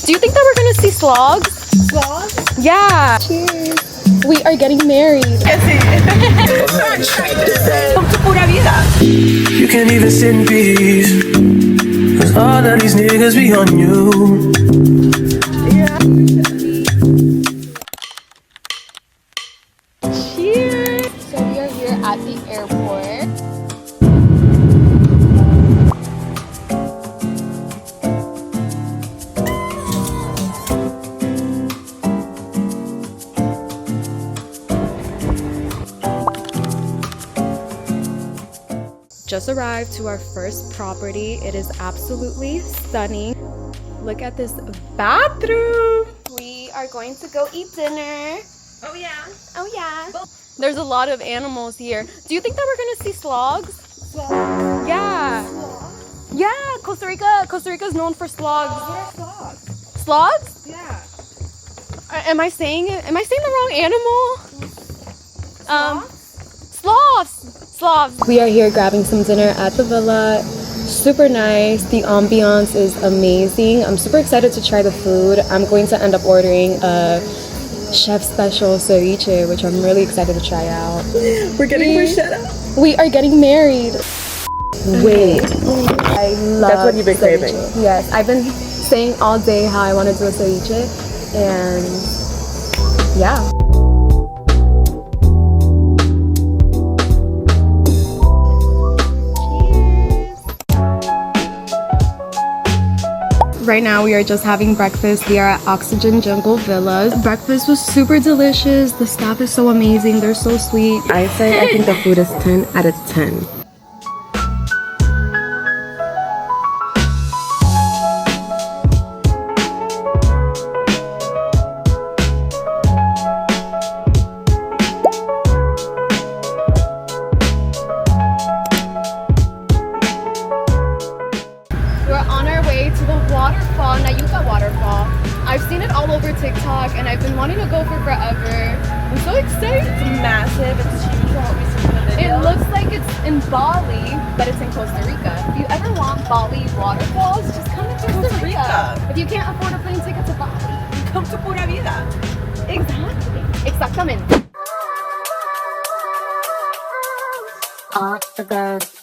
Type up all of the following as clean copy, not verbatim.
Do you think that we're gonna see slogs? Slogs? Yeah. Cheers. We are getting married. You can't even sit in peace, 'cause all of these niggas be on you. Cheers. So we are here at the airport. Just arrived to our first property. It is absolutely stunning. Look at this bathroom. We are going to go eat dinner. Oh yeah. Oh yeah. There's a lot of animals here. Do you think that we're gonna see slogs? Slogs? Yeah. Slogs? Yeah, Costa Rica is known for slogs. What are slogs? Slogs? Yeah. Am I saying the wrong animal? Sloths? Sloths. We are here grabbing some dinner at the villa. Super nice. The ambiance is amazing. I'm super excited to try the food. I'm going to end up ordering a chef special ceviche, which I'm really excited to try out. We're getting bruschetta? We are getting married. Wait. I love That's what you've been ceviche. craving. Yes, I've been saying all day how I want to do a ceviche, and yeah. Right now we are just having breakfast. We are at Oxygen Jungle Villas. Breakfast was super delicious. The staff is so amazing. They're so sweet. I think the food is 10 out of 10. We're on our way to the waterfall, Nayuka Waterfall. I've seen it all over TikTok and I've been wanting to go for forever. I'm so excited. It's massive. It's huge from what we see in the video. It looks like it's in Bali, but it's in Costa Rica. If you ever want Bali waterfalls, just come to Costa Rica. If you can't afford a plane ticket to Bali, Come to Pura Vida. exactly. Exactamente. All the girls.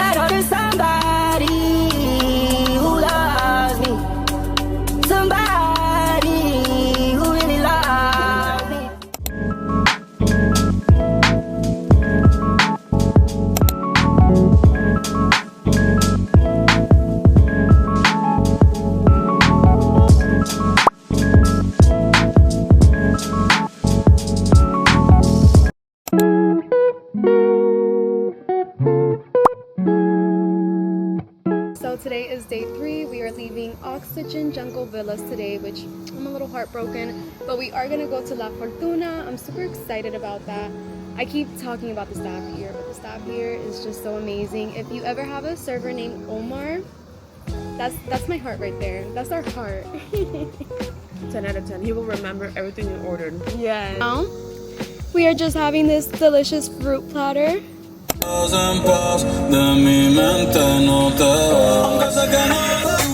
I know there's somebody who loves me. Somebody who really loves me. So today is day 3. We are leaving Oxygen Jungle Villas today, which I'm a little heartbroken, but we are gonna go to La Fortuna. I'm super excited about that. I keep talking about the staff here, but the staff here is just so amazing. If you ever have a server named Omar, that's my heart right there. That's our heart. 10 out of 10. He will remember everything you ordered. Yeah. Now, we are just having this delicious fruit platter. En paz de mi mente no te va. Aunque sé que no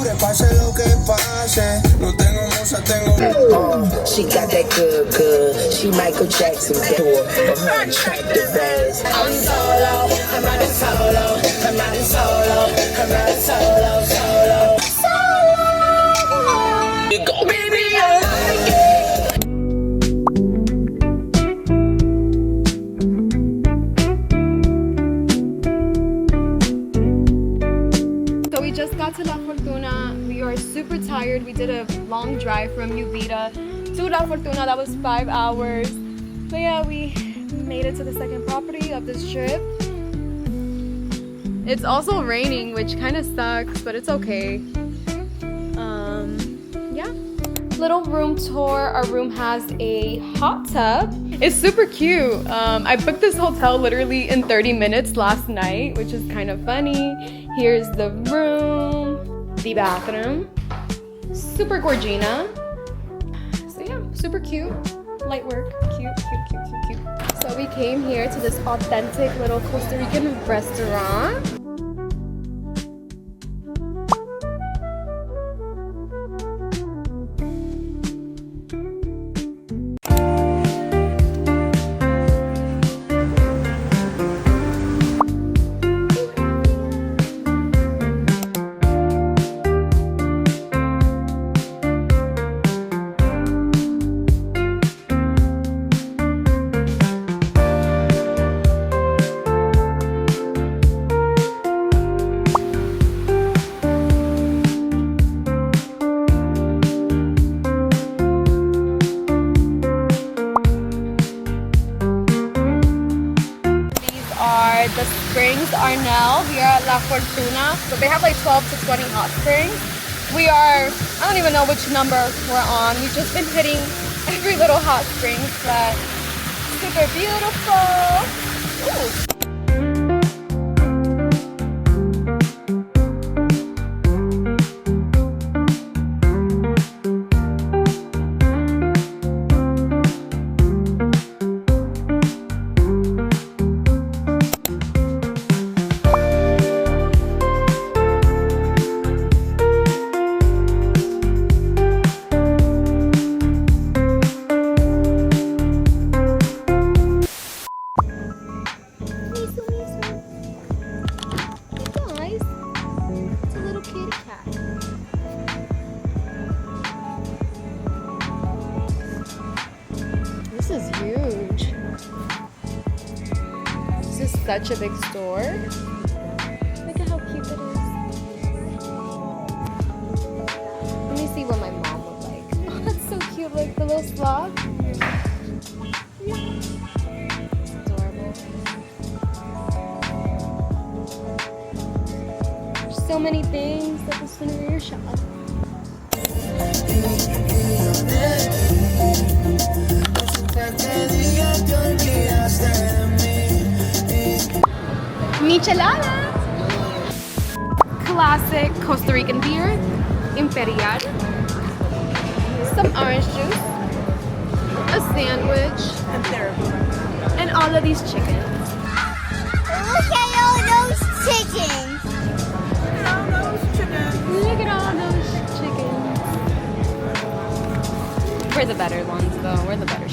dure, pase lo que pase. No tengo musa, tengo. She got that good, good. She Michael Jackson tour. Her attractive ass. I'm solo. I'm riding solo. I'm riding solo. I'm riding solo. Solo. Solo. You go, baby. I like it. So we just got to La Fortuna. We are super tired. We did a long drive from Uvita to La Fortuna. That was 5 hours. But yeah, we made it to the second property of this trip. It's also raining, which kind of sucks, but it's okay. Yeah. Little room tour. Our room has a hot tub. It's super cute. I booked this hotel literally in 30 minutes last night, which is kind of funny. Here's the room, the bathroom. Super gorgina. So yeah, super cute. Light work. Cute, cute, cute, cute, cute. So we came here to this authentic little Costa Rican restaurant. here at La Fortuna. So they have like 12 to 20 hot springs. We are, I don't even know which number we're on. We've just been hitting every little hot spring, but super beautiful. Ooh. This is huge. This is such a big store. Look at how cute it is. Let me see what my mom would like. Oh, that's so cute. Like the little sloth. It's adorable. There's so many things at the Souvenir shop. Michelada. Classic Costa Rican beer, Imperial. Some orange juice, a sandwich, and all of these chickens. Look at all those chickens. Look at all those chickens. We're the better ones though, we're the better